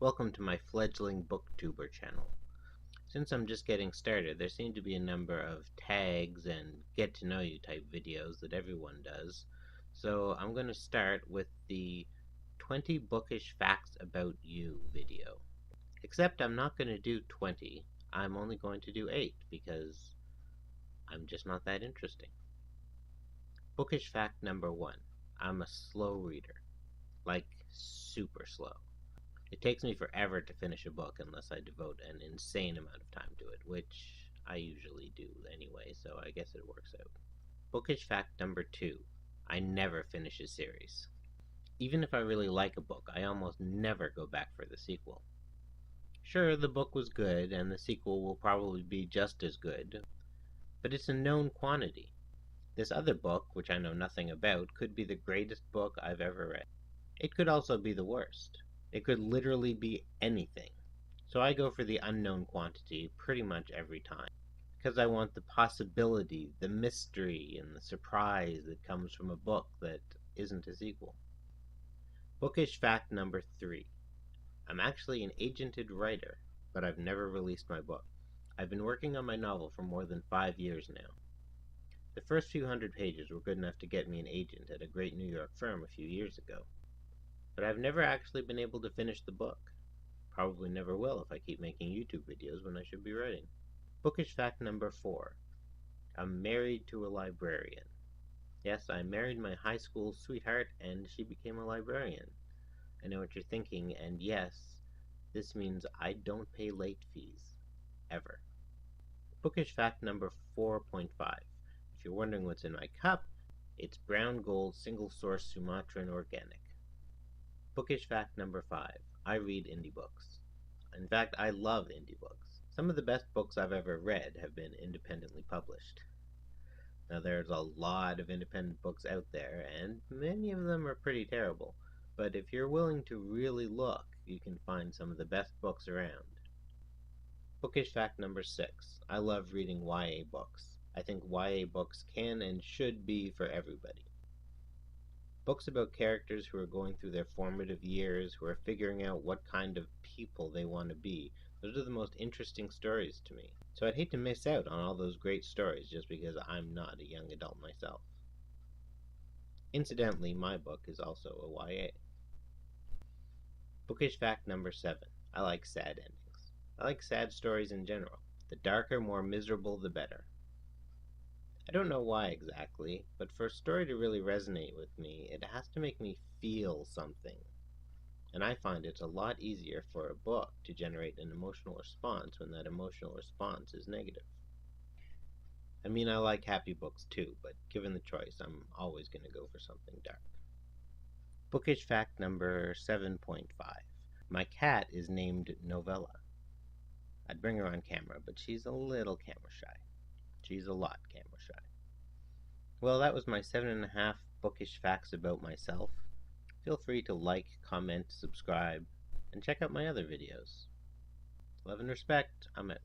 Welcome to my fledgling booktuber channel. Since I'm just getting started, there seem to be a number of tags and get to know you type videos that everyone does. So I'm going to start with the 20 bookish facts about you video. Except I'm not going to do 20, I'm only going to do 8 because I'm just not that interesting. Bookish fact number 1. I'm a slow reader. Like super slow. It takes me forever to finish a book unless I devote an insane amount of time to it, which I usually do anyway, so I guess it works out. Bookish fact number 2. I never finish a series. Even if I really like a book, I almost never go back for the sequel. Sure, the book was good, and the sequel will probably be just as good, but it's a known quantity. This other book, which I know nothing about, could be the greatest book I've ever read. It could also be the worst. It could literally be anything. So I go for the unknown quantity pretty much every time, because I want the possibility, the mystery, and the surprise that comes from a book that isn't a sequel. Bookish fact number 3. I'm actually an agented writer, but I've never released my book. I've been working on my novel for more than 5 years now. The first few hundred pages were good enough to get me an agent at a great New York firm a few years ago. But I've never actually been able to finish the book. Probably never will if I keep making YouTube videos when I should be writing. Bookish fact number 4. I'm married to a librarian. Yes, I married my high school sweetheart and she became a librarian. I know what you're thinking, and yes, this means I don't pay late fees. Ever. Bookish fact number 4.5. If you're wondering what's in my cup, it's brown gold single source Sumatran organic. Bookish fact number 5. I read indie books. In fact, I love indie books. Some of the best books I've ever read have been independently published. Now there's a lot of independent books out there, and many of them are pretty terrible. But if you're willing to really look, you can find some of the best books around. Bookish fact number 6. I love reading YA books. I think YA books can and should be for everybody. Books about characters who are going through their formative years, who are figuring out what kind of people they want to be. Those are the most interesting stories to me. So I'd hate to miss out on all those great stories just because I'm not a young adult myself. Incidentally, my book is also a YA. Bookish fact number 7. I like sad endings. I like sad stories in general. The darker, more miserable, the better. I don't know why exactly, but for a story to really resonate with me, it has to make me feel something. And I find it's a lot easier for a book to generate an emotional response when that emotional response is negative. I mean, I like happy books too, but given the choice, I'm always going to go for something dark. Bookish fact number 7.5. My cat is named Novella. I'd bring her on camera, but she's a little camera shy. She's a lot camera shy. Well, that was my 7.5 bookish facts about myself. Feel free to like, comment, subscribe, and check out my other videos. Love and respect. I'm out.